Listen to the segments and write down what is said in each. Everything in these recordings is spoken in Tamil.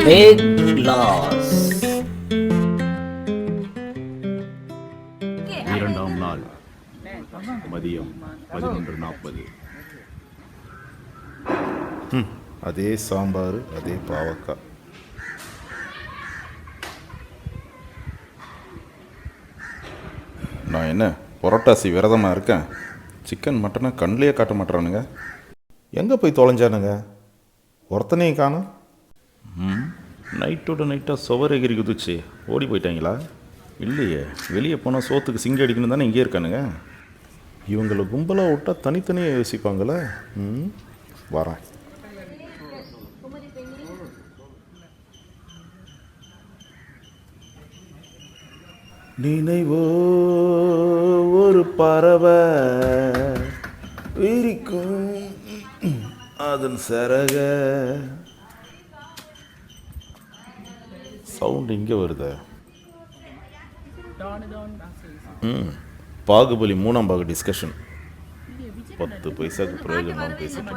Big loss. இரண்டாம் நாள் மதியம் 11:40. அதே சாம்பார், அதே பாவக்காய். நான் என்ன புரட்டாசி விரதமாக இருக்கேன். சிக்கன் மட்டனை கண்ணிலே காட்ட மாட்டேறானுங்க. எங்கே போய் தொலைஞ்சானுங்க? ஒருத்தனையும் காணும். நைட்டோட நைட்டாக சுவர் எகிரி குதிச்சு ஓடி போயிட்டாங்களா? இல்லையே, வெளியே போனால் சோத்துக்கு சிங்க அடிக்கணும் தானே இங்கே இருக்கானுங்க. இவங்களை கும்பலாக விட்டால் தனித்தனியாக யோசிப்பாங்களே. வரேன். நினைவோ ஒரு பறவை விரிக்கும் அதன் சரக. சவுண்ட் இங்கே வருதா? பாகுபலி 3ஆம் பாக டிஸ்கஷன். 10 பைசாக்கு பிரயோஜனம் பேசிட்டு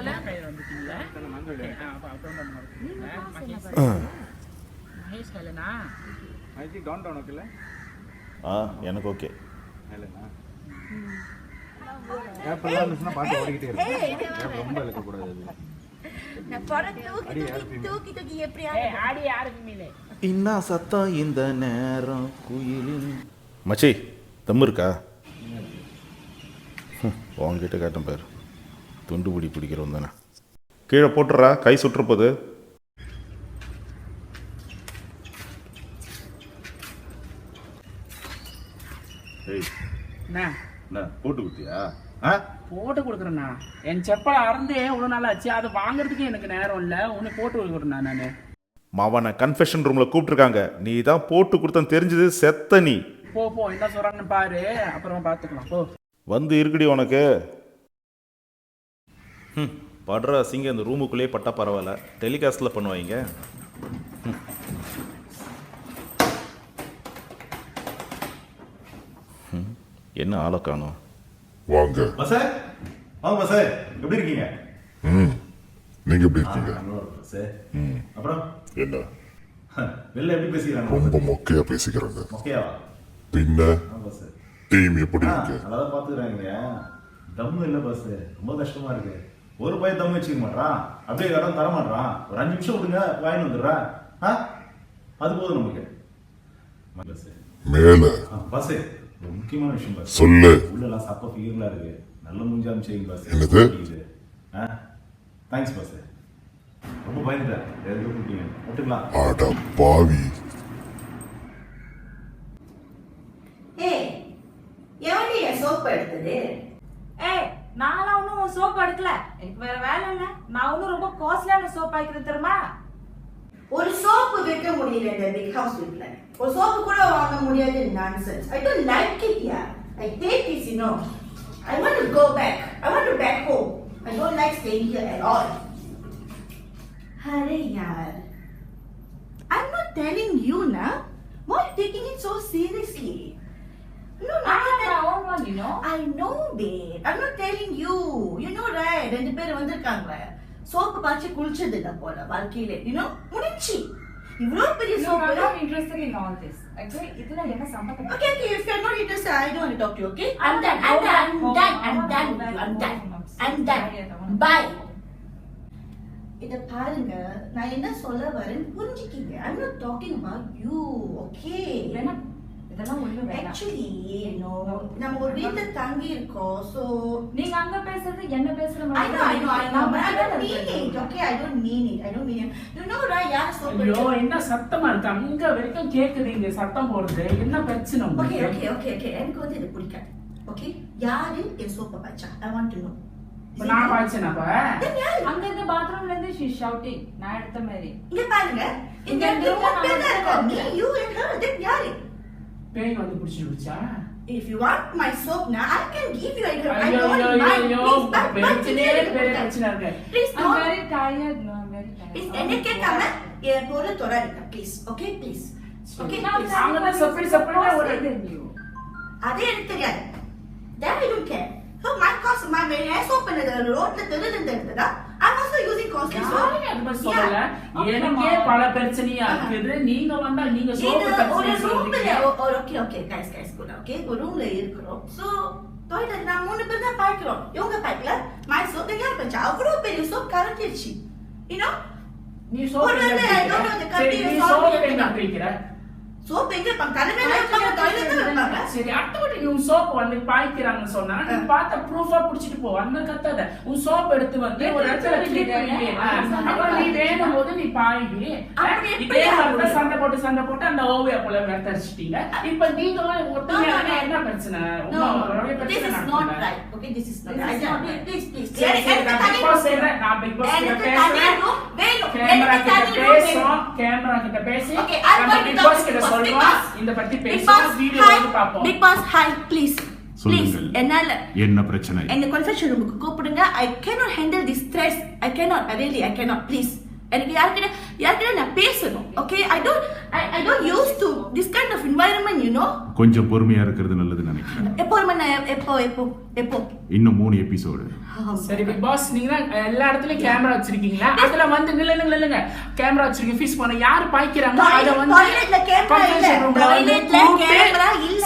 எனக்கு ஓகே. இன்னா சத்தம் இந்த நேரம் குயிலின். மச்சி தம்மு இருக்கா? உங்ககிட்ட கேட்டேன் பேர். துண்டு பிடி பிடிக்கிறோம் தானே. கீழே போட்டுறா, கை சுற்றுப்போது. போட்டு கொடுத்தியா? போட்டு கொடுக்குறேண்ணா. என் செப்பலை அறந்து இவ்வளோ நாள் ஆச்சு. அது வாங்குறதுக்கு எனக்கு நேரம் இல்லை. உன்னை போட்டு கொடுக்குறேண்ணா. நான் மாவனை கன்ஃபெஷன் ரூமில் கூப்பிட்டுருக்காங்க. நீ தான் போட்டு கொடுத்தன்னு தெரிஞ்சது செத்த நீ. போ போ, என்ன சொல்கிறான்னு பாரு, அப்புறமா பார்த்துக்கலாம். போ வந்து இருக்குடி உனக்கு. படுற அசிங்க அந்த ரூமுக்குள்ளேயே பட்டா பரவாயில்ல, டெலிகாஸ்டில் பண்ணுவாங்க. என்ன ஆளை காணோம்? வாங்க. பசே வாங்க பசே, எப்படி இருக்கீங்க? நீங்க எப்படி இருக்கீங்க? அப்புறம் என்ன வெளில எப்படி பேசிக்கிறாங்க? ரொம்ப மொக்கையா பேசிக்கிறாங்க. மொக்கையாவா? பின்ன டீம் எப்படி இருக்கு? நல்லா பாத்துக்கிறாங்க. தம்மு இல்ல பஸ், ரொம்ப கஷ்டமா இருக்கு. ஒரு பையன் தம்மு வச்சுக்க மாட்டான், அப்படியே இடம் தர மாட்டான். ஒரு 5 நிமிஷம் விடுங்க, வாங்கி வந்துடுறா. அது போதும் நமக்கு. மேல பஸ் ஒரு முக்கியமான விஷயம் பஸ். சொல்லு. உள்ளலாம் சப்ப ஃபிகர்லாம் இருக்கு. நல்ல முடிஞ்சா செய்யுங்க பஸ். என்னது? Thanks bus. ரொம்ப பயந்துட்டேன். எதுக்கு கூப்பிட்டீங்க? விட்டுக்கலாம். அட பாவி. சோப்பு எடுத்தது? நான்லாம் ஒன்னும் சோப்பு எடுக்கல. எனக்கு வேற வேலை இல்ல. நான் ஒன்னும் ரொம்ப காஸ்ட்லியான சோப் ஆயிக்கிறது தெரியுமா? ஒரு சோப்பு வைக்க முடியல இந்த பிக் ஹவுஸ் வீட்ல. ஒரு சோப்பு கூட வாங்க முடியாது. Nonsense. I don't like it here. I hate this, you know. I want to go back. I want to back home. I don't like staying here at all. Hurry, yaar. I'm not telling you, na. Why are you taking it so seriously? No, I have my own one, you know. I know, babe. I'm not telling you. You know, right? 2 பேர் வந்திருக்காங்க. சோப்பு பாய்ச்சி குளிச்சது இல்ல போல வாழ்க்கையில. You know? முடிஞ்சி. இவ்ளோ பெரிய soap. I'm not interested in all this. Actually, இதுல என்ன சம்பந்தம்? Okay, if you're not interested, I don't want to talk to you, okay? I'm done. Bye. இத பாருங்க, நான் என்ன சொல்ல வரேன்னு புரிஞ்சுக்கீங்க. I'm not talking about you, okay? இதெல்லாம் ஒண்ணு வேணாம். Actually, you know, நம்ம ஒரு வீட்ல தங்கி இருக்கோம். So நீங்க அங்க பேசுறது என்ன பேசுற மாதிரி? I know. I don't mean it. Okay, I don't mean it. You know, right? யார் சோப்பு? ஐயோ, என்ன சத்தமா இருக்கு? அங்க வரைக்கும் கேக்குது இங்க சத்தம் போடுறது. என்ன பிரச்சனை உங்களுக்கு? Okay. எனக்கு வந்து இது பிடிக்காது. Okay? யாரு என் சோப்பை பாய்ச்சா? I want to know. நான் பாய்ச்சேனாப்பா? அங்க இந்த பாத்ரூம்ல இருந்து she shouting. நான் எடுத்த மாதிரி. இங்க பாருங்க. இந்த இடத்துல பேர் இருக்கா? Me, you and her. Then யாரு? பேய் வந்து புடிச்சிடுச்சா? If you want my soap now, I can give you. I don't mind. பிரச்சனை இருக்கு. Please I'm don't. very tired. No, I'm very tired. Please, என்ன கேட்காம என் பொருள் தொடாதீங்க. Please, okay, please. Okay, please. அவங்க தான் சப்படி ஒரு அதே எனக்கு தெரியாது. That I don't care. So my cost, my soap in the road, the third and the I'm also using costly soap? யாருமே அது மாதிரி சொல்லல. எனக்கே பல பிரச்சனையா இருக்குது. நீங்க வந்தா நீங்க சோப்பு ஒரு பிரச்சனை சொல்றீங்க. ரூம்ல ஓகே guys கூட ஓகே ஒரு ரூம்ல இருக்கிறோம். சோ டாய்லெட் நான் 3 பேர் தான் பாய்க்கிறோம். இவங்க பாய்க்கல. மை சோப் யார் பஞ்சா அவ்வளோ பெரிய சோப் கரஞ்சிருச்சு. you know நீ சோப்பு எங்க பிரிக்கிற? சோப் எங்க இருப்பாங்க? தலைமையில இருப்பாங்க, டாய்லெட்ல இருப்பாங்க. சரி, அடுத்தபடி நீ உன் சோப் வந்து பாய்க்கிறாங்கன்னு சொன்னா நீ பார்த்த ப்ரூஃபா புடிச்சிட்டு போ. அந்த கத்தாத. உன் சோப் எடுத்து வந்து ஒரு இடத்துல கிளிப் பண்ணி அப்புறம் நீ வேணும் போது நீ பாய்வி. இதே மாதிரி சண்டை போட்டு அந்த ஓவியா போல தரிச்சிட்டீங்க. இப்ப நீங்க ஒருத்தங்க என்ன பிரச்சனை? உங்களுடைய This பிரச்சனை is not right. Okay, this is not right. Please. நான் பிக் பாஸ் கிட்ட பேசுறேன். கேமரா கிட்ட பேசி பிக் பாஸ் கிட்ட சொல்லுவோம். இந்த பத்தி பேசுவோம். வீடியோ வந்து பாப்போம். Big Boss, hi, please. சொல்லுங்கள். என்னால என்ன பிரச்சனை? என்ன கன்ஃபெஷன் ரூமுக்கு கூப்பிடுங்க. I cannot handle this stress. I cannot, please. எனக்கு யார்கிட்ட நான் பேசணும். Okay, I don't used to this kind of environment, you know. கொஞ்சம் பொறுமையா இருக்கிறது நல்லது நினைக்கிறேன். எப்போ இன்னும் 3 எபிசோடு. சரி பிக் பாஸ், நீங்க எல்லா இடத்துலயும் கேமரா வச்சிருக்கீங்களா? அதுல வந்து நில்லுங்க கேமரா வச்சிருக்கீங்க. ஃபீஸ் பண்ண யார் பாய்க்கிறாங்க அத வந்து டாய்லெட்ல கேமரா இல்ல.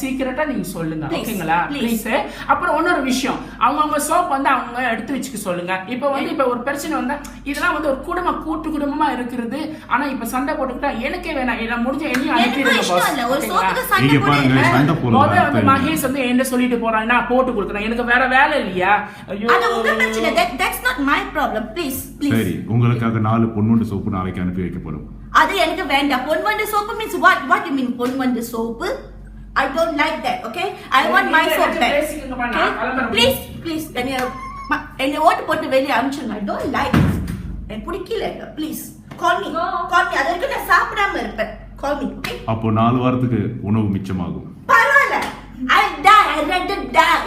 சீக்ரெட்டா நீங்க சொல்லுங்க. ஓகேங்களா? ப்ளீஸ். அப்புறம் இன்னொரு விஷயம், அவங்க சோப் வந்து அவங்க எடுத்து வச்சுக்க சொல்லுங்க. இப்ப ஒரு பிரச்சனை வந்தா இதெல்லாம் வந்து ஒரு கூட்டு குடும்பமா இருக்குது. ஆனா இப்ப சண்டை போட்டுக்கிட்டா எனக்கே வேணாம். என்ன முடிஞ்ச என்னையும் அனுப்பிடுங்க பாஸ். ஒரு சோப்புக்கு சண்டை நீங்க பாருங்க, சண்டை முதல்ல வந்து போடுங்க. மகேஷ் வந்து என்ன சொல்லிட்டு போறான், நான் போட்டு கொடுக்கறேன். எனக்கு வேற வேலை இல்லையா? ஐயோ, அது உங்க பிரச்சனை. That's not my problem. Please. சரி, உங்களுக்காக 4 பொன்வண்டு சோப்பு நாளைக்கு அனுப்பி வைக்கப்படும். அது எனக்கு வேண்டாம். Ponvandu soap means what you mean Ponvandu soap? I don't like that. Okay, I want my soap back. Okay? Please என்னை ஓட்டு போட்டு வெளியே அனுப்பிச்சுங்க. I don't like it. எனக்கு பிடிக்கல. Please call me. அதற்கு நான் சாப்பிடாம இருப்பேன். Call me. Okay? அப்போ 4 வாரத்துக்கு உணவு மிச்சமாகும். பரவாயில்ல. I'd rather die.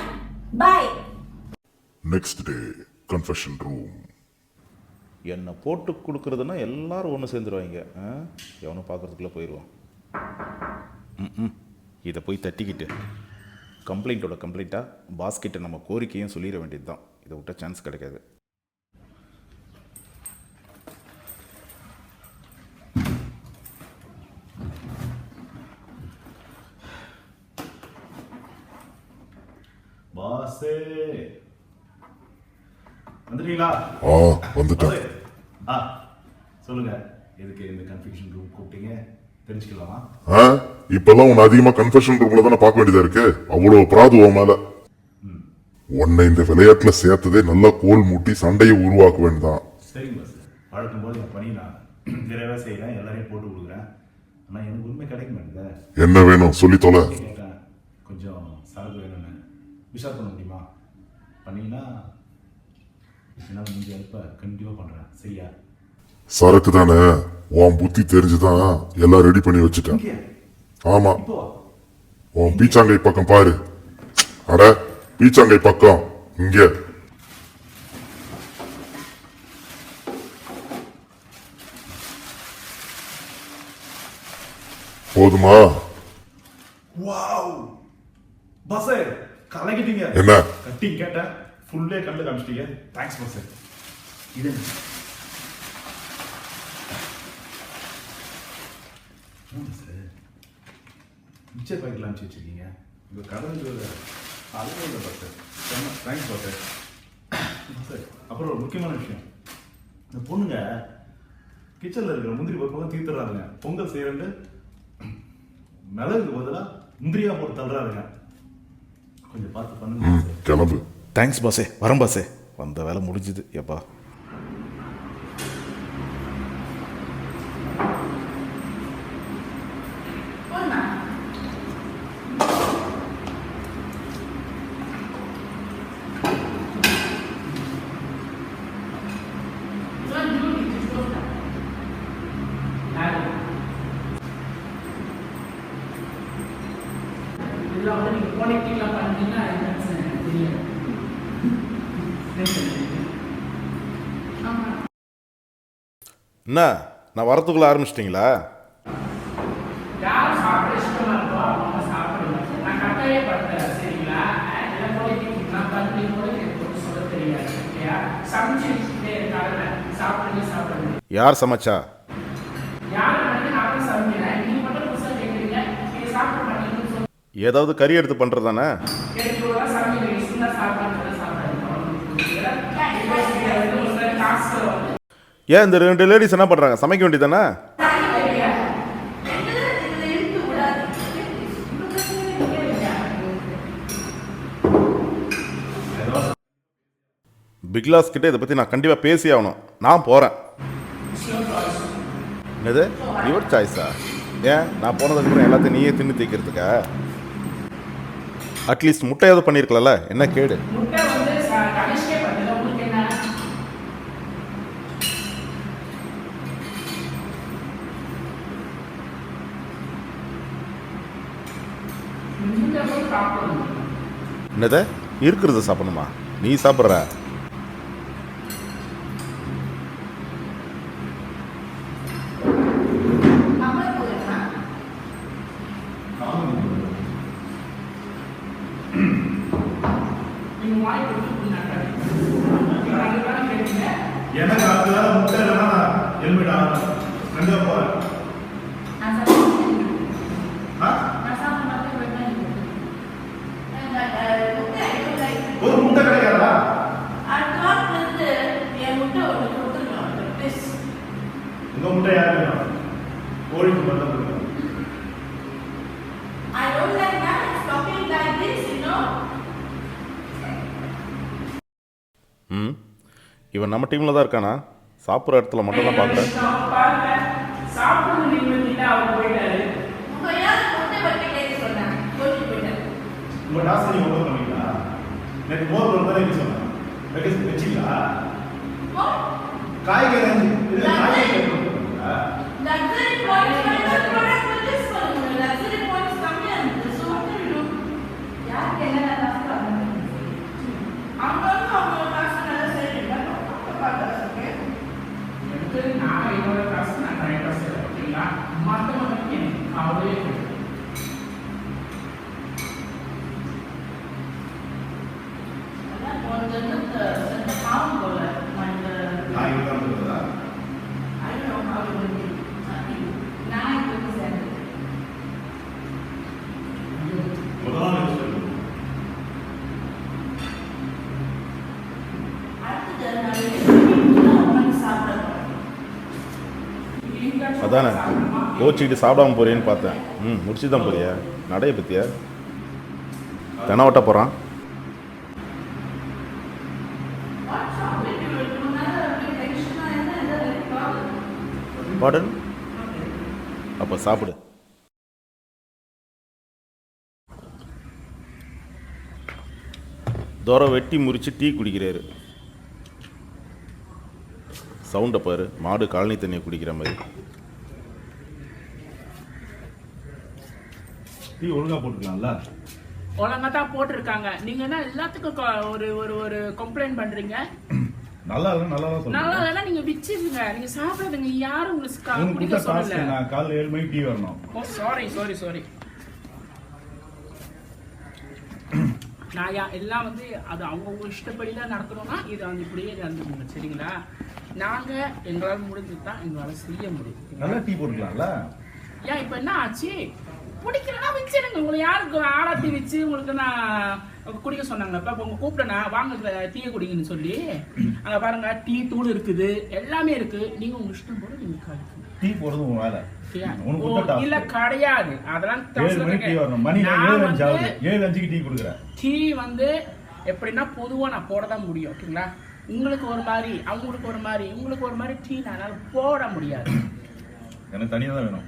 Bye. Next day, confession room. என்னை போட்டு கொடுக்குறதுன்னா எல்லாரும் ஒன்று சேர்ந்துருவாங்க. எவனும் பார்க்குறதுக்குள்ளே போயிடுவான். இதை போய் தட்டிக்கிட்டு கம்ப்ளைண்ட்டாக பாஸ்கிட்ட நம்ம கோரிக்கையும் சொல்லிட வேண்டியது தான். இதை விட்ட சான்ஸ் கிடைக்காது. பாஸே வந்துட்டீங்களா? வந்துட்டேன். சொல்லுங்க, எதுக்கு இந்த கன்ஃபியூஷன் ரூம் கூப்பிட்டீங்க தெரிஞ்சுக்கலாமா? இப்பெல்லாம் உன்னை அதிகமா கன்ஃபெஷன் ரூம்ல தானே பார்க்க வேண்டியதா இருக்கு. அவ்வளவு பிராது உன் மேல. உன்னை இந்த விளையாட்டுல சேர்த்ததே நல்லா கோல் மூட்டி சண்டையை உருவாக்க வேண்டியதான். சரிங்க பாஸ், வழக்கம் போது என் பணி நான் நிறையவே செய்யறேன், எல்லாரையும் போட்டு கொடுக்குறேன். ஆனா எனக்கு உண்மை கிடைக்க மாட்டேங்குது. என்ன வேணும் சொல்லி தொலை. கேட்டேன், கொஞ்சம் சரக்கு வேணும்னு. விஷால் பண்ண முடியுமா? பண்ணீங்கன்னா என்னால் முடிஞ்ச ஹெல்ப்பை கண்டிப்பாக பண்ணுறேன். சரியா? சரக்கு தானே, உன் புத்தி தெரிஞ்சுதான் எல்லாம் ரெடி பண்ணி வச்சுட்டேன். ஆமா, உன் பீச்சாங்கை பக்கம் பாரு. அட, பீச்சாங்கை பக்கம் இங்க. போதுமா? வாவ் பாஸே, கலக்கிட்டீங்க. என்ன கட்டிங் கேட்டேன், ஃபுல்லே கண்டு காமிச்சிட்டீங்க. தேங்க்ஸ் பாஸே. இது மிச்சர் பாக்கெட் அனுப்பிச்சு வச்சிருக்கீங்க. உங்க கடவுள் அதுவே இல்லை பாஸே. தேங்க்ஸ் பாஸே. பாஸே, அப்புறம் ஒரு முக்கியமான விஷயம், இந்த பொண்ணுங்க கிச்சனில் இருக்கிற முந்திரி பருப்பெல்லாம் தீர்த்துறாருங்க. பொங்கல் செய்யறது மிளகுக்கு பதிலாக முந்திரியா போட்டு தள்ளுறாருங்க. கொஞ்சம் பார்த்து பண்ணுங்க. கிளம்பு. தேங்க்ஸ் பாஸே, வரேன் பாஸே. வந்த வேலை முடிஞ்சுது. எப்பா இதெல்லாம் வந்து நீங்க குவாலிட்டிலாம் பண்ணீங்கன்னா தெரியும். என்ன, நான் வரத்துக்குள்ள ஆரம்பிச்சிட்டிங்களா? யார் சாப்பிட இஷ்டமா இருக்கோ அவங்க சாப்பிடுங்க. நான் கட்டாயப்படுத்துறேன். சரிங்களா? எல்லாம் குவாலிட்டி நான் பண்ணி கூட எனக்கு சொல்ல தெரியாது. சமைச்சு யார் சமைச்சா? யார் வந்து நான் தான் சமைக்கிறேன், நீங்க மட்டும் புதுசா கேட்குறீங்க, நீங்க சாப்பிட மாட்டீங்கன்னு சொல்லி ஏதாவது கறி எடுத்து பண்ணுறதானே? எனக்கு ஒரு நாள் சமைக்கிறீங்க, சின்ன சாப்பாடு சாப்பிட்றேன். காசு வந்து ஏன் இந்த 2 லேடிஸ் என்ன பண்ணுறாங்க? சமைக்க வேண்டியதானே? பிக்லாஸ் கிட்ட இதை பற்றி நான் கண்டிப்பாக பேசி ஆகணும். நான் போகிறேன். என்னது யுவர் சாய்ஸா? ஏன் நான் போனதுக்கப்புறம் எல்லாத்தையும் நீயே தின்னு தேய்க்கிறதுக்கா? அட்லீஸ்ட் முட்டையாவது பண்ணியிருக்கலாம்ல, என்ன கேடு? முட்டை வந்து கமிஷனே பண்ணல, உங்களுக்கு என்ன? நீங்க போய் சாப்பிடணும். என்னது இருக்கிறத சாப்பிடணுமா? நீ சாப்பிட்ற? நீங்க வாய் கொடுத்து புண்ணாங்க. நீங்க அதுதான் கேட்டீங்க. எனக்கு அதுல முட்டை இல்லைன்னா ஹெல்மெட் ஆகணும். ரெண்டா போறேன். நான் சாப்பிடுறேன். ஆ? நான் சாப்பிட மாட்டேன், வெங்காயம் போட்டு. ஒரு முட்டை கிடைக்காதா? உங்க முட்டை யாரு வேணும்? கோழிக்கு மட்டும் கொடுங்க. ம், இவன் நம்ம டீமில் தான் இருக்கானா? சாப்பிட்ற இடத்துல மட்டும் தான் பார்க்குறேன். பாருங்க, சாப்பிடணும் நீங்க கிட்ட அவர் போயிட்டாரு. உங்க டாஸ்க் நீங்க ஓவர் பண்ணீங்களா? நேற்று மோர் ஒரு தானே சொன்னேன். வச்சிங்களா? காய்கறி இது காய்கறி போட்டுருக்கீங்களா? யாருக்கு என்னென்ன காசு வாங்கணும்? எனக்கு நான் என்னோட காசு நான் கரெக்டாக செய்கிறேன், ஓகேங்களா? மற்றவங்களுக்கு எனக்கு கவலையே கிடையாது. காய்கறி தான் சொல்றதா? நான் இப்போ வந்து சேர்ந்தேன். முதலாம் சொல்லுங்க. அதானே கோச்சிக்கிட்டு சாப்பிடாம போறியேன்னு பார்த்தேன். ம், முடிச்சு தான் போறியா? நடைய பற்றியா? தெனவட்ட போகிறான். பாடன் அப்போ சாப்பிடு. தோரை வெட்டி முறிச்சு டீ குடிக்கிறாரு. சவுண்டை பாரு, மாடு காலனி தண்ணியை குடிக்கிற மாதிரி. டீ ஒழுங்கா போட்டுக்கலாம்ல? ஒழுங்கா தான் போட்டிருக்காங்க. நீங்க என்ன எல்லாத்துக்கும் ஒரு ஒரு ஒரு கம்ப்ளைண்ட் பண்றீங்க? நல்லா இல்ல, நல்லா தான் நல்லா சொல்றேன். இல்லைன்னா நீங்க விச்சிருங்க, நீங்க சாப்பிடாதுங்க. யாரும் உங்களுக்கு உங்களுக்கு குடிக்க கொடுத்த டாஸ்க் சொல்லல. நான் காலைல 7 மணிக்கு டீ வரணும். ஓ சாரி சாரி சாரி. நான் எல்லாம் வந்து அது அவங்க இஷ்டப்படி தான் நடக்கணும்னா இது வந்து இப்படியே நடந்துக்கோங்க, சரிங்களா? நாங்க எங்களால் முடிஞ்சது தான் எங்களால் செய்ய முடியும். நல்லா டீ போட்டுக்கலாம்ல? ஏன் இப்போ என்ன ஆச்சு? பிடிக்கலன்னா வச்சிடுங்க. உங்களை யாருக்கு ஆராத்தி வச்சு உங்களுக்கு நான் குடிக்க சொன்னாங்க? இப்போ உங்க கூப்பிட்டேனா வாங்க டீயை குடிங்கன்னு சொல்லி. அங்கே பாருங்க, டீ தூள் இருக்குது, எல்லாமே இருக்கு. நீங்க உங்க இஷ்டம் போல நீங்க காய்க்கு டீ போடுறது உன் வேலை. உனக்கு ஓ, கொடுத்த இல்ல டாஸ்க் கிடையாது. அதெல்லாம் 7 மணிக்கு டீ வரணும். மணி 7:05 ஆகுது. 7:05க்கு டீ கொடுக்குறேன். டீ வந்து எப்படின்னா பொதுவா நான் போட தான் முடியும், ஓகேங்களா? உங்களுக்கு ஒரு மாதிரி, அவங்களுக்கு ஒரு மாதிரி, உங்களுக்கு ஒரு மாதிரி டீ நான் போட முடியாது. எனக்கு தனியாக தான் வேணும்.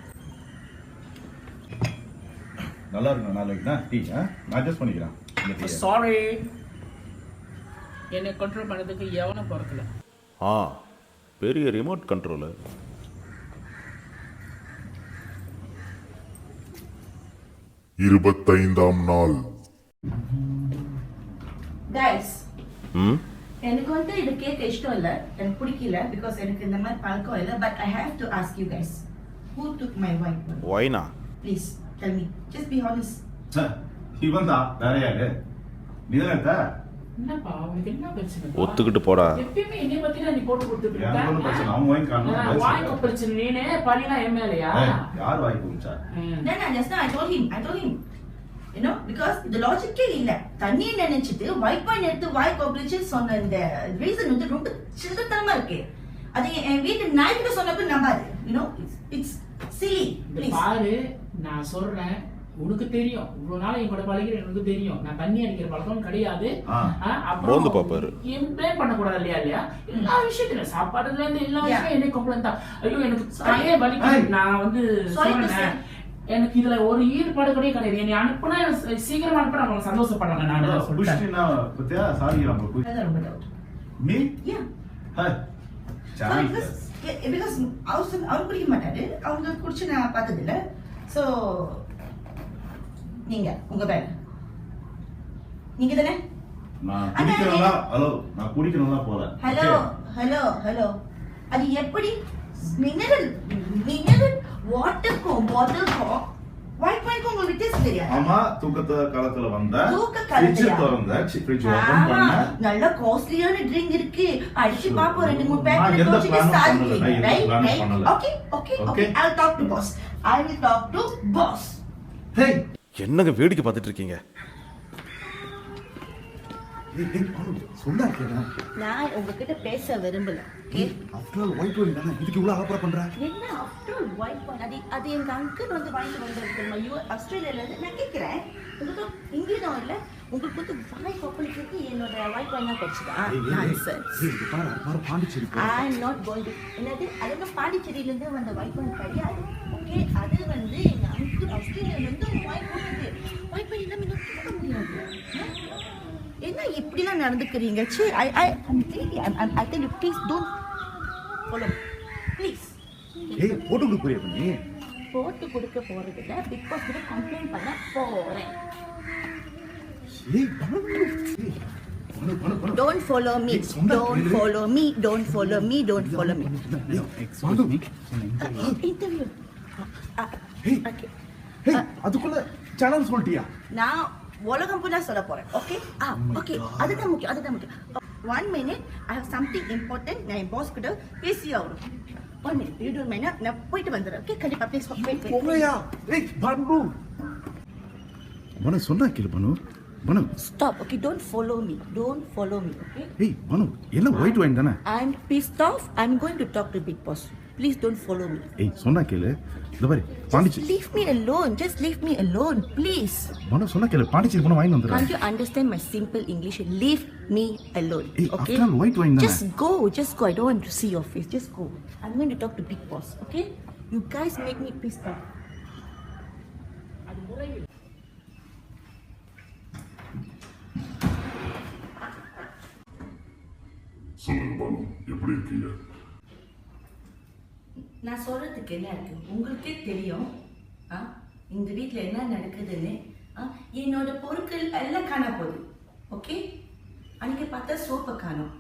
நல்லா இருக்கணும் நாளைக்குண்ணா டீ. நான் அட்ஜஸ்ட் பண்ணிக்கிறேன் இந்த டீ. சாரி, என்னை கண்ட்ரோல் பண்ணதுக்கு எவனும் பிறக்கல. ஆ, பெரிய ரிமோட் கண்ட்ரோலு. 25ஆம் நாள். கைஸ், ம், எனக்கு வந்து இது கேட்க இஷ்டம் இல்லை, எனக்கு பிடிக்கல, பிகாஸ் எனக்கு இந்த மாதிரி பழக்கம் இல்லை. But I have to ask you guys, who took my wife? ஒய்னா? Please tell me, just be honest. இவன் தான் வேற யாரு? நீ தானே எடுத்த? என்னப்பா உனக்கு என்ன பிரச்சனை? ஒத்துக்கிட்டு போடா. எப்பயுமே என்னை பத்தி தான் நீ போட்டு கொடுத்துட்டு எனக்கு ஒண்ணும் பிரச்சனை இருக்க. அவங்க வாங்கி காரணம் வாய்க்கு பிரச்சனை நீனே பழிலாம் என் மேலயா? யார் வாங்கி கொடுத்தா? No, just now I told him. You know, because the logic இல்ல. தண்ணியை நினைச்சிட்டு white wine எடுத்து வாய் கொப்பளிச்சு சொன்ன இந்த reason வந்து ரொம்ப சில்லறத்தனமா இருக்கு. அது என் வீட்டு நாய்கிட்ட சொன்னப்ப நம்பாது. You know, it's silly. Please. பாரு நான் சொல்றேன் உனக்கு தெரியும் இவ்வளவு நாள் என் கூட பழகிற எனக்கு தெரியும் நான் தண்ணி அடிக்கிற பழக்கம் கிடையாது. மோந்து பாப்பாரு. எம்ப்ளேன் பண்ணக்கூடாது இல்லையா? எல்லா விஷயத்துல சாப்பாடுல இருந்து எல்லா விஷயம் என்ன கம்ப்ளைண்ட் தான். ஐயோ எனக்கு தலையே வலிக்குது. நான் வந்து சொல்றேன் எனக்கு இதுல ஒரு ஈடுபாடு கிடையாது. என்னை அனுப்புனா சீக்கிரமா அனுப்புனா அவங்க சந்தோஷப்படுறாங்க. நான் புஷ்டினா பத்தியா சாரி நம்ம அதான் ரொம்ப doubt. Me Yeah. Hi Sorry, because அவர் குடிக்க மாட்டாரு. அவங்க குடிச்சு நான் பார்த்தது இல்ல. So நீங்க உங்க பேர் நீங்க தானே? நான் குடிக்கறதா நான் குடிக்கறதா போல. ஹலோ அது எப்படி மினரல் வாட்டருக்கும் பாட்டிலுக்கும் ஒயிட் வைனுக்கும் உங்களுக்கு டேஸ்ட் தெரியாது? ஆமா தூக்கத்த காலத்துல வந்த ஃப்ரிட்ஜ் திறந்த ஃப்ரிட்ஜ் ஓபன் பண்ண நல்ல காஸ்ட்லியான ட்ரிங்க் இருக்கு அடிச்சு பாப்போம் 2-3 நான் பேக்கெட் எந்த வச்சுட்டு பிளானும் சாதிக்கிறீங்க பண்ணல, நான் எந்த பிளானும் ரைட் பண்ணல. Okay I'll talk to boss. Hey என்னங்க வேடிக்கை பார்த்துட்டு இருக்கீங்க? சொன்னா கேடா நான் உங்ககிட்ட பேச விரும்பல. Okay after all white wine தானே இதுக்கு இவ்வளவு அலப்பற பண்ற? என்ன ஆஃப்டர் ஒயிட் வைன் அது எங்க அங்கிள் வந்து வாங்கிட்டு வந்திருக்கு ஆஸ்திரேலியால இருந்து. நான் கேக்குறேன் உங்களுக்கு இங்கிலீஷ் இல்ல உங்களுக்கு வந்து வாய் கொப்பளிக்கிறதுக்கு என்னோட ஒயிட் வைன் தான் படிச்சுதா? நான்சென்ஸ். பாரு Pondicherry I am not going to என்னது அது பாண்டிச்சேரியில இருந்து வந்த ஒயிட் வைன் கிடையாது. ஓகே அது வந்து எங்க அங்கிள் ஆஸ்திரேலியால இருந்து ஒயிட் கொடுத்தது. ஒயிட் வைன் இல்லாம என்ன பண்ண முடியாது? என்ன இப்படிலாம் நடந்துக்கிறீங்க? சே I tell you please don't follow me. Please. ஏய் போட்டு கொடுக்க போறியா நீ? போட்டு கொடுக்க போறது இல்ல பிக் பாஸ் கிட்ட கம்ப்ளைன்ட் பண்ண போறேன். ஏய் Don't follow me. Don't follow me. Don't follow me. Don't follow me. Interview. Okay. ஏய் அதுக்குள்ள சேனல் சொல்லிட்டியா? நான் உலகம் புல்லா சொல்ல போறேன். ஓகே ஓகே அதுதான் முக்கியம். 1 minute I have something important. நான் பாஸ் கிட்ட பேசி ஆகணும். 1 minute you don't mind. நான் போயிட்டு வந்துடுறேன். ஓகே கண்டிப்பா ப்ளீஸ் வெயிட். போங்கயா. ஏய் பனு மன சொன்னா கேளு பனு. பனு Stop. Okay, don't follow me. Okay. ஏய் பனு என்ன ஒயிட் வைன் தானே? I'm pissed off. I'm going to talk to Big Boss. Please don't follow me. ஏய் சொன்னா கேளு. இந்த பாரு Pondicherry. Leave me alone. Just leave me alone, please. பனு சொன்னா கேளு பாண்டிச்சேரி போன வாங்கி வந்துறேன். Can't you understand my simple English? Leave me alone. Hey, Okay? after all, white wine தானே? Just go. I don't want to see your face. Just go. I'm going to talk to Big Boss. Okay? You guys make me pissed off. சொல்லுங்க பானு, எப்படி இருக்கீங்க? நான் சொல்றதுக்கு என்ன இருக்கு? உங்களுக்கே தெரியும் இந்த வீட்ல என்ன நடக்குதுன்னு. என்னோட பொருட்கள் எல்லாம் காண போகுது. ஓகே அன்னைக்கு பார்த்தா சோப்பை காணும்.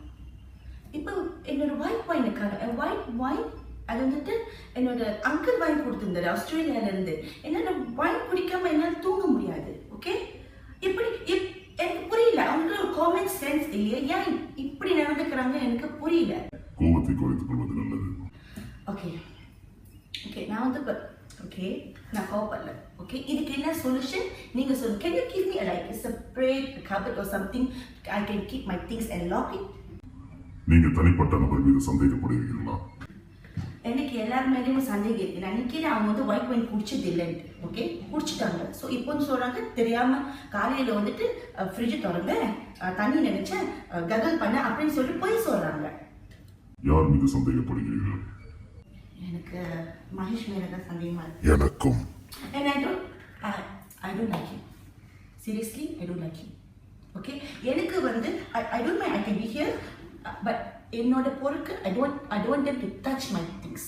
இப்போ என்னோட ஒயிட் வைனை காணும். ஒயிட் வைன் அது வந்துட்டு என்னோட அங்கிள் வைன் கொடுத்துருந்தாரு ஆஸ்திரேலியால இருந்து. என்னோட வைன் குடிக்காம என்னால் தூங்க முடியாது. ஓகே இப்படி எனக்கு புரியல. அவங்களுக்கு ஒரு காமன் சென்ஸ் இல்லையா? ஏன் இப்படி நடந்துக்கிறாங்க எனக்கு புரியல. கோபத்தை குறைத்துக் கொள்வது நல்லது. ஓகே நான் வந்து நான் கோவப்படல. ஓகே இதுக்கு என்ன சொல்யூஷன் நீங்க சொல்லுங்க. Can you give me a separate cupboard or something I can keep my things and lock it? நீங்க தனிப்பட்ட நபர் மீது சந்தேகப்படுகிறீர்களா? எனக்கு எல்லார் மேலேயும் சந்தேகம் இருக்கு. நான் நினைக்கிறேன் அவங்க வந்து ஒயிட் வைன் குடிச்சது இல்லைன்ட்டு. ஓகே குடிச்சிட்டாங்க. ஸோ இப்போன்னு சொல்றாங்க தெரியாம காலையில வந்துட்டு ஃப்ரிட்ஜ் திறந்த தண்ணி நினைச்சேன் ககல் பண்ண அப்படின்னு சொல்லி போய் சொல்றாங்க. யார் மீது சந்தேகப்படுகிறீர்கள்? எனக்கு மகேஷ் மேல தான் சந்தேகமா இருக்கு. எனக்கும். And I don't like him. Seriously, I don't like him. Okay? எனக்கு வந்து I don't mind I can be here but என்னோட பொருட்கள் I don't want them to touch my things.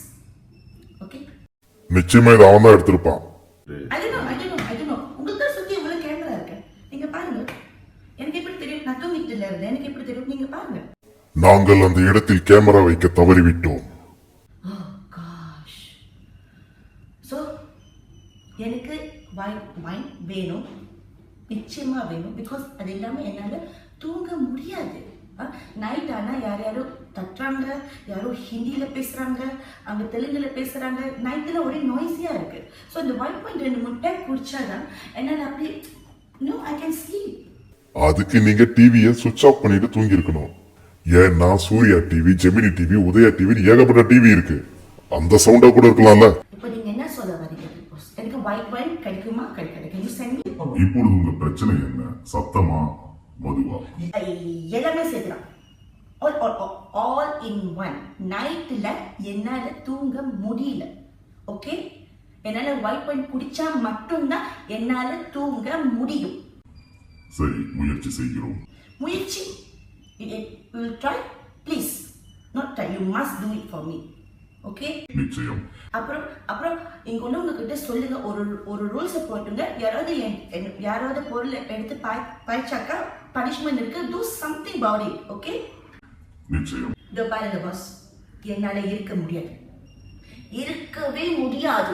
Okay? நிச்சயமா இதை அவன் தான் எடுத்திருப்பான். I don't know. உங்களுக்கு சுத்தி இவ்வளவு கேமரா இருக்கு. நீங்க பாருங்க. எனக்கு எப்படி தெரியும்? நான் தூங்கிட்டு இருந்தேன். எனக்கு எப்படி தெரியும்? நீங்க பாருங்க. நாங்கள் அந்த இடத்தில் கேமரா வைக்க தவறிவிட்டோம். ஸோ எனக்கு வைன் வேணும் நிச்சயமா வேணும். பிகாஸ் அது இல்லாமல் என்னால் தூங்க முடியும். நைட் ஆனால் யாரோ தட்டுறாங்க, யாரோ ஹிந்தியில் பேசுகிறாங்க, அங்கே தெலுங்கில் பேசுகிறாங்க. நைட்டில் ஒரே நாய்ஸியாக இருக்குது. ஸோ இந்த 1.2 டைம் குடிச்சாதான் என்னால் அப்படி நோ ஐ கேன் ஸ்லீப். அதுக்கு நீங்க டிவியை சுவிட்ச் ஆஃப் பண்ணிட்டு தூங்கி இருக்கணும். ஏன்னா Surya TV, Gemini TV, Udaya TV ஏகப்பட்ட டிவி இருக்கு. அந்த சவுண்டா கூட இருக்கலாம்ல. இப்போ நீங்க என்ன சொல்ல வரீங்க? எனக்கு ஒயிட் வைன் கிடைக்குமா கிடைக்காது? Can you send me? இப்பொழுது உங்க பிரச்சனை என்ன? சத்தமா மதுவா? எல்லாமே சேர்த்துலாம். All in one. நைட்ல என்னால தூங்க முடியல. ஓகே, என்னால ஒயிட் வைன் குடிச்சா மட்டும்தான் என்னால தூங்க முடியும். சரி, முயற்சி செய்கிறோம். முயற்சி? Will try? Please. Not try. You must do it for me. Okay, நிச்சயம். அப்புறம் இங்க உள்ளவங்க கிட்ட சொல்லுங்க, ஒரு ரூல்ஸை போட்டுங்க. யாராவது பொருளை எடுத்து பாய்ச்சாக்கா பனிஷ்மெண்ட் இருக்கு. Do something about it. Okay, நிச்சயம். இதோ பாருங்க பாஸ், என்னால இருக்க முடியாது, இருக்கவே முடியாது.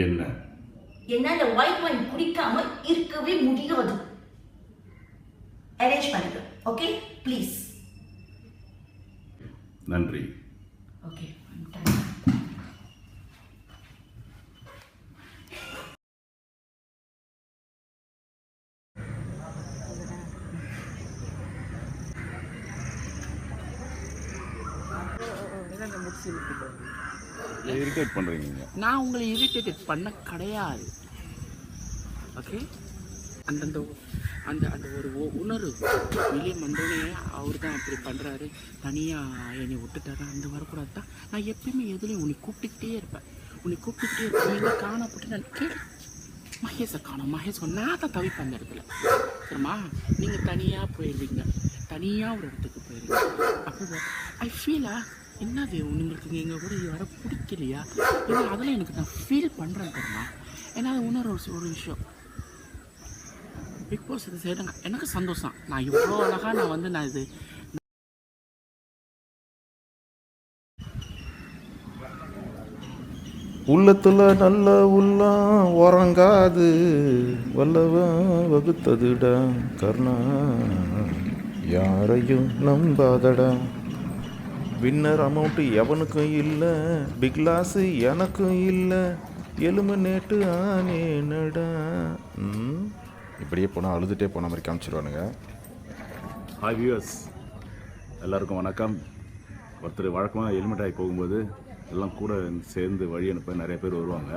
என்ன? என்னால ஒயிட் வைன் குடிக்காம இருக்கவே முடியாது. அரேஞ்ச் பண்ணுங்க. Okay please. நன்றி. ஓகே, இரிட்டேட் பண்றீங்க. நான் உங்களை இரிட்டேட் பண்ண கிடையாது. ஓகே, அந்த அந்த அந்த ஒரு உணர்வு வெளியே வந்தோடனே அவர் தான் அப்படி பண்ணுறாரு, தனியாக என்னை விட்டுட்டாரு, அந்த வரக்கூடாது தான். நான் எப்பயுமே எதுலேயும் உன்னை கூப்பிட்டுக்கிட்டே இருப்பேன். நீங்கள் காணப்பட்டு நான் மகேஷை காணும், மகேஷ் நான் தான் தவிப்பேன் அந்த இடத்துல. சரிம்மா, நீங்கள் தனியாக போயிடுவீங்க, தனியாக ஒரு இடத்துக்கு போயிடுவீங்க. அப்போ ஐ ஃபீலா என்னது உங்களுக்கு எங்கள் கூட வர பிடிக்கலையா? ஏன்னா அதெல்லாம் எனக்கு நான் ஃபீல் பண்ணுறேன் தெரியுமா. ஏன்னா அது உணர்வு ஒரு விஷயம். பிக் பாஸ் இதை செய்யறாங்க, எனக்கு சந்தோஷம். நான் இவ்வளோ அழகாக நான் இது உள்ளத்துல நல்ல உள்ளம் உறங்காது, வல்லவன் வகுத்ததுடா கர்ணா, யாரையும் நம்பாதடா. வின்னர் அமௌண்ட்டு எவனுக்கும் இல்லை, பிக் லாஸு எனக்கும் இல்லை, எலுமினேட்டு ஆனேனடா. இப்படியே போனால் அழுதுகிட்டே போன மாதிரி காமிச்சிருவானுங்க. ஹாய் வியூவர்ஸ், எல்லாருக்கும் வணக்கம். ஒருத்தர் வழக்கமாக ஹெல்மெட் ஆகி போகும்போது எல்லாம் கூட சேர்ந்து வழி அனுப்ப நிறைய பேர் வருவாங்க.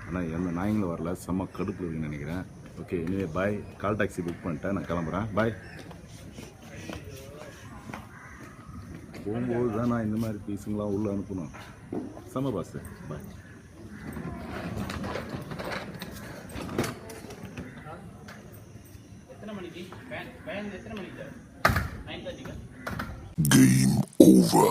ஆனால் எந்த நாயங்களும் வரல, செம்ம கடுப்பு இருக்குன்னு நினைக்கிறேன். ஓகே, இனிமே பாய். கால் டாக்ஸி புக் பண்ணிட்டேன், நான் கிளம்புறேன். பாய். போகும்போது தான் நான் இந்த மாதிரி பீஸுங்களாம் உள்ளே அனுப்பணும். செம்ம பாஸ். பாய். எத்தனை மணிக்கு எத்தனை மணிக்கு? 9:30. Game over.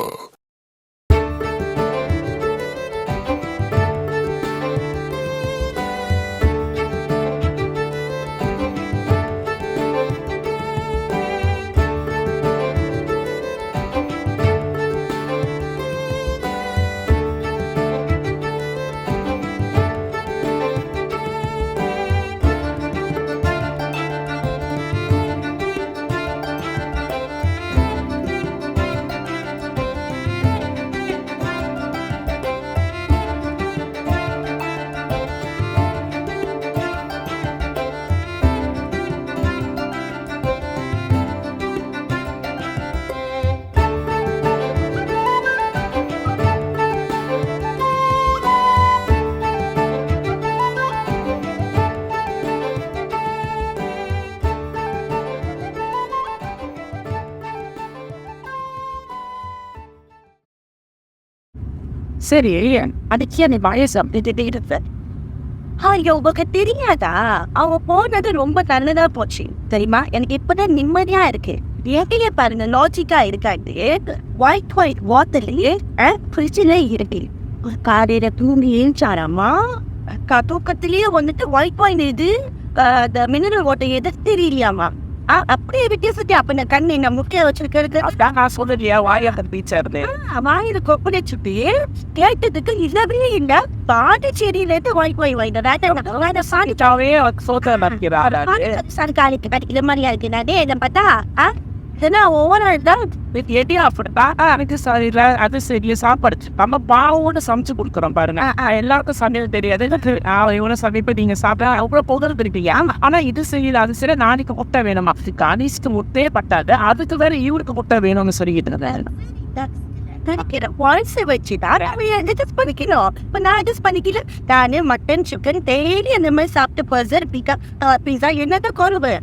சரி, அதுக்கே அந்த வயசு அப்படி இருப்பேன். ஐயோ, உங்களுக்கு தெரியாதா? அவங்க போனது ரொம்ப நல்லதா போச்சு தெரியுமா? எனக்கு இப்பதான் நிம்மதியா இருக்கு. எதையே பாருங்க, லாஜிக்கா இருக்காது. ஒயிட் வாட்டர்லயே பிரச்சனை இருக்கு. காலையில தூங்கி ஏஞ்சாராமா, தூக்கத்திலேயே வந்துட்டு ஒயிட் வைன் இது மினரல் வாட்டர் எது தெரியலையாமா. அப்படியே வித்தியாசத்தை அப்ப இந்த கண்ணு என்ன முக்கிய வச்சிருக்கிறது நான் சொல்லுறியா? வாயில கொப்பனை சுட்டி கேட்டதுக்கு இல்லவே இல்ல. பாண்டிச்சேரியில இருந்து ஒயிட் வைன் வாங்கிட்டு சர்க்காரிக்கு படிக்கிற மாதிரியா இருக்கு. நானே இதை பார்த்தா ஏன்னா ஒவ்வொரு நாள் தான் எடியா அப்படிதான் எனக்கு சரியில்லை அது சரியில்லை சாப்பாடு நம்ம பாவோட சமைச்சு கொடுக்குறோம் பாருங்க எல்லாருக்கும் சமையல் தெரியாது இவனை சமைப்ப நீங்க சாப்பிட அவ்வளோ புகழ் இருப்பீங்க ஆனா இது சரியில்லை அது சரி நாளைக்கு முட்டை வேணுமா கணேஷ்க்கு முட்டையே பட்டாது அதுக்கு வேற இவருக்கு முட்டை வேணும்னு சொல்லிக்கிட்டு இருந்தேன் வாய்ஸை வச்சுதான் அட்ஜஸ்ட் பண்ணிக்கணும். இப்போ நான் அட்ஜஸ்ட் பண்ணிக்கல. நான் மட்டன் சிக்கன் டெய்லி அந்த மாதிரி சாப்பிட்டு பர்சர் பீஸா என்னதான் குறைவு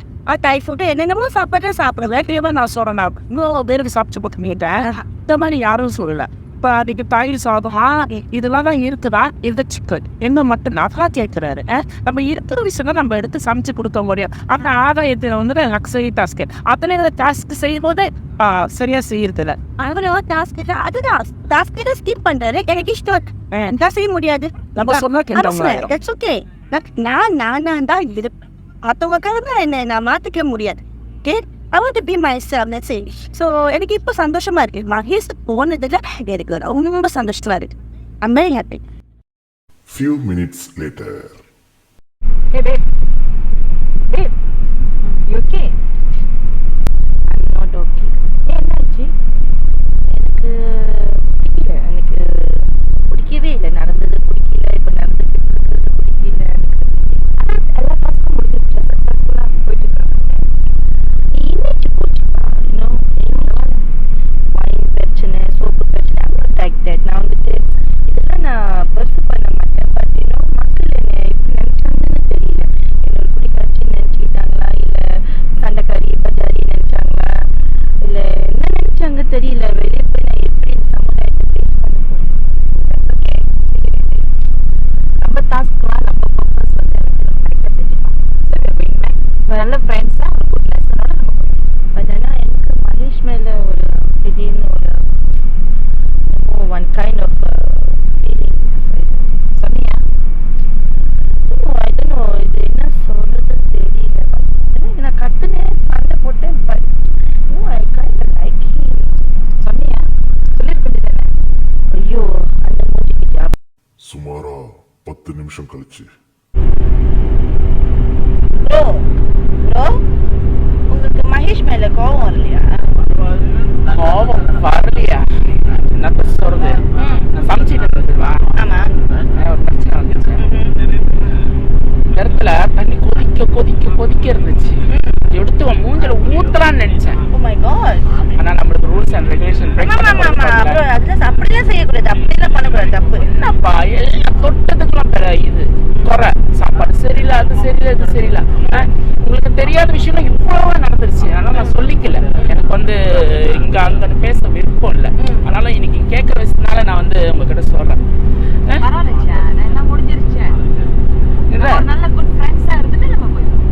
டைப் ஃபுட்டு என்னென்னமோ சாப்பிடுவேன் தேவை நான் சொல்றேன் இன்னும் பேருக்கு சாப்பிட்டு போட்டுக்கிட்டேன் இந்த மாதிரி யாரும் சொல்லல இப்போ அதுக்கு தயிர் சாதம் இதெல்லாம் தான் இருக்குதா இந்த சிக்கன் என்ன மட்டும் நல்லா கேட்குறாரு நம்ம இருக்கிற விஷயம் நம்ம எடுத்து சமைச்சு கொடுக்க முடியும் அந்த ஆதாயத்தில் வந்து லக்ஸரி டாஸ்க் அத்தனை டாஸ்க் செய்யும் போது சரியா செய்யறதில்ல அவரோ டாஸ்க் அதுதான் டாஸ்க் ஸ்கிப் பண்றாரு எனக்கு இஷ்டம் என்ன செய்ய முடியாது நம்ம சொன்னா ஓகே நான் தான் இருப்பேன் மற்றவங்க என்ன நான் மாற்றிக்க முடியாது okay I want to be myself, that's it. So, எனக்கு இப்போ சந்தோஷமா இருக்கு மகேஷ் போனதுல எனக்கு ரொம்ப சந்தோஷமா இருக்கு I'm very happy. Few minutes later. Hey babe. Babe. You okay? I'm not okay. என்னாச்சு? எனக்கு பிடிக்கவே இல்லை நடந்தது பிடிக்கல இப்போ நடந்துட்டு பிடிக்கல எல்லா பசங்க முடிஞ்சிருச்சு சக்ஸஸ்ஃபுல்லாக போயிட்டு இருக்காங்க இமேஜ் போச்சுப்பா இன்னும் மைண்ட் பிரச்சனை சோப்பு பிரச்சனை லைக் தட் நான் வந்துட்டு இதெல்லாம் நான் பர்சு பண்ண மாட்டேன் பட் இன்னும் மக்கள் என்ன எப்படி நினச்சாங்கன்னு தெரியல என்னோட குடிக்காட்சி நினச்சிக்கிட்டாங்களா இல்லை சண்டைக்காரி பஜாரி நினச்சாங்களா இல்லை என்ன நினச்சாங்க தெரியல வெளியே போய் நான் எப்படி சமுதாயத்தை ஃபேஸ் பண்ண போகிறேன் நம்ம டாஸ்க்லாம் நம்ம பர்பஸ் வந்து கரெக்டாக செஞ்சுக்கலாம் நல்ல ஃப்ரெண்ட்ஸாக குட் லெசனாக நம்ம பட் ஆனால் எனக்கு மகேஷ் மேலே ஒரு திடீர்னு ஒரு ஒன் கைண்ட் ஆஃப் ஃபீலிங் சொன்னியா ஐ டோன்ட் நோ இது என்ன சொல்கிறதுன்னு தெரியல நான் கற்றுனேன் சண்டை போட்டேன் but I kind of like சொன்னியா சொல்லியிருக்கேன் ஐயோ அந்த மூஞ்சிக்கிட்டா சுமாரா 10 நிமிஷம் கழிச்சு ப்ரோ உங்களுக்கு மகேஷ் மேல கோவம் வரலையா கோபம் வரலையா என்னத்த சொல்றது நான் சமைச்சிட்டு இருந்ததுவா ஆமா ஒரு பிரச்சனை வந்துச்சு இடத்துல தண்ணி கொதிக்க இருந்துச்சு எடுத்து உன் மூஞ்சில ஊத்தலான்னு நினைச்சேன் ஓ மை காட் ஆனா நம்மளுக்கு ரூல்ஸ் அண்ட் ரெகுலேஷன் அதெல்லாம் அப்படிலாம் செய்யக்கூடாது அப்படிலாம் பண்ணக்கூடாது தப்பு என்னப்பா எல்லாம் தொட்டதுக்குலாம் இது குறை சாப்பாடு சரியில்லை அது சரியில்லை இது சரியில்லை உங்களுக்கு தெரியாத விஷயம் இவ்வளவா நடந்துருச்சு அதனால நான் சொல்லிக்கல எனக்கு வந்து இங்க அங்கன்னு பேச விருப்பம் இல்லை அதனால இன்னைக்கு கேட்கற விஷயத்தினால நான் வந்து உங்ககிட்ட சொல்றேன்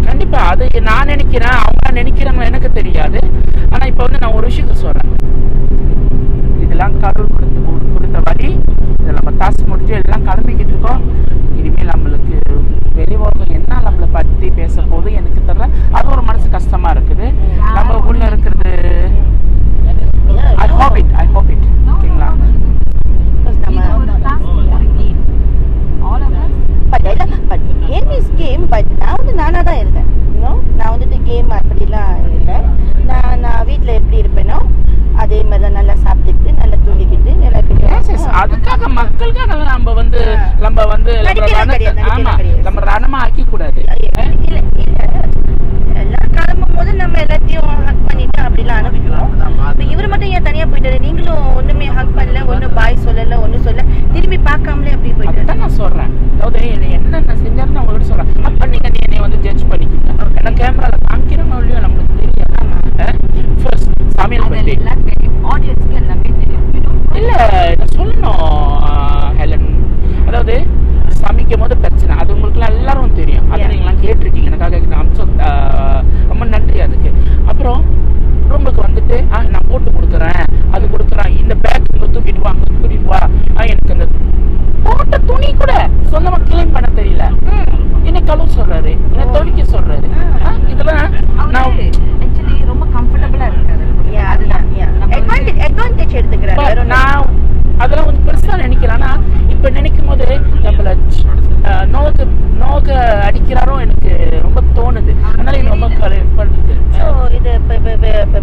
கண்டிப்பா அது நான் நினைக்கிறேன் அவங்க நினைக்கிறாங்க எனக்கு தெரியாது ஆனா இப்ப வந்து நான் ஒரு விஷயத்த சொல்றேன் இதெல்லாம் கடவுள் கொடுத்த வழி இதில் நம்ம டாஸ்க் முடிஞ்சு எல்லாம் கிளம்பிக்கிட்டு இருக்கோம் இனிமேல் நம்மளுக்கு வெளிவகம் என்ன நம்மளை பற்றி பேச போது எனக்கு தெரியல அது ஒரு மனசு கஷ்டமா இருக்குது நம்ம உள்ள இருக்கிறது ஐ ஹோப் இட் ஓகேங்களா நான் வந்து நானா தான் இருந்தேன் நான் வந்துட்டு கேம் அப்படிலாம் இல்லை நான் வீட்டில் எப்படி இருப்பேனோ அதே மாதிரி தான் நல்லா சாப்பிட்டுக்கிட்டு நல்லா தூங்கிக்கிட்டு அதுக்காக மக்களுக்காக நம்ம வந்து நம்ம ரணமா ஆக்கி கூடாது எல்லாம் கிளம்பும் போது நம்ம எல்லாத்தையும் ஹக் பண்ணிட்டு அப்படிலாம் அனுப்பிடுவோம் இப்போ இவர் மட்டும் ஏன் தனியா போயிட்டாரு நீங்களும் ஒண்ணுமே ஹக் பண்ணல ஒன்னும் பாய் சொல்லல ஒன்னும் சொல்ல திரும்பி பார்க்காமலே அப்படி போயிட்டு நான் சொல்றேன் அதாவது என்னென்ன செஞ்சாருன்னு நான் உங்ககிட்ட சொல்றேன் அப்ப நீங்க என்னை வந்து ஜட்ஜ் பண்ணிக்கிட்டேன் ஏன்னா கேமரால காமிக்கிறோம் இல்லையோ நம்மளுக்கு தெரியும் ஃபர்ஸ்ட் சமையல் பண்ணி ஆடியன்ஸ்க்கு எல்லாமே தெரியும் இல்ல நான் சொல்லணும் ஹெலன் அதாவது சமைக்கும் போது பிரச்சனை அது உங்களுக்கு எல்லாரும் தெரியும் அதை நீங்களாம் கேட்டிருக்கீங்க எனக்காக அம்சம் ரொம்ப நன்றி அதுக்கு அப்புறம் ரூமுக்கு வந்துட்டு நான் போட்டு கொடுக்குறேன் அது கொடுக்குறேன் இந்த பேக் இங்கே தூக்கிட்டு வா அங்கே தூக்கிட்டு வா எனக்கு அந்த போட்ட துணி கூட சொந்தமா கிளீன் பண்ண தெரியல என்ன கழுவு சொல்றாரு என்ன துவைக்க சொல்றாரு இதெல்லாம்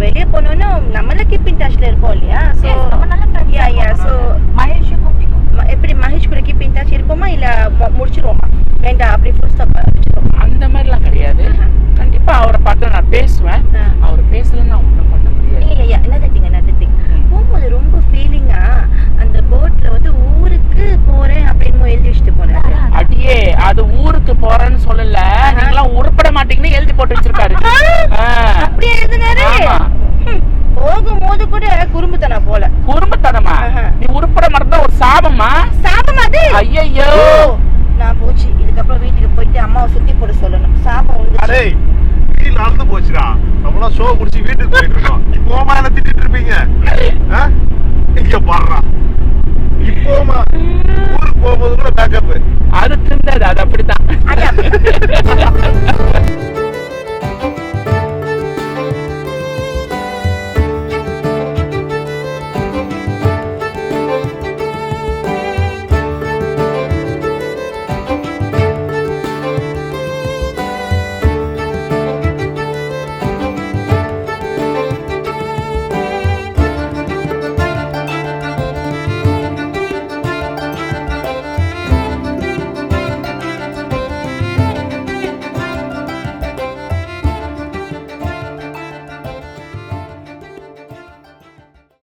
வெளியே போனோம்னா நம்மள கீப் இன் டச்ல இருப்போம் இல்லையா? சோ நம்ம நல்ல friends யா யா சோ மகேஷுக்கும் பிடிக்கும். எப்படி மகேஷ் கூட கீப் இன் டச் இருப்போமா இல்ல முடிச்சிருவோமா? வேண்டாம் அப்படி ஃபுல் ஸ்டாப் வச்சிருவோம். அந்த மாதிரிலாம் கிடையாது. கண்டிப்பா அவரை பார்த்து நான் பேசுவேன். அவர் பேசலன்னா ஒன்றும் பண்ண முடியாது. இல்ல another thing போகும்போது ரொம்ப ஃபீலிங்கா அந்த போட்ல வந்து ஊருக்கு போறேன் அப்படின்னு எழுதி வச்சுட்டு போனாரு. அடியே அது ஊருக்கு போறேன்னு சொல்லல, நீங்களாம் உருப்பட மாட்டீங்கன்னு எழுதி போட்டு வச்சிருக்காரு. அப்படியே எழுதினாரு. ஆமா. போகும்போது கூட குறும்புத்தனம் போல. குறும்புத்தனமா? நீ உருப்பட மாட்டா ஒரு சாபமா? சாபமா அது? ஐயோ நான் போச்சு. இதுக்கப்புறம் வீட்டுக்கு போயிட்டு அம்மாவை சுத்தி போட சொல்லணும். சாபம் அரே வந்து வீல் நடந்து போச்சுடா. நம்மளாம் ஷோ முடிச்சு வீட்டுக்கு போயிட்டு இருக்கோம். இப்போமா என்ன திட்டிட்டு இருப்பீங்க? இங்க பாடுறா இப்போமா ஊருக்கு போகும்போது கூட பேக்கப் அது திண்டது, அது அப்படி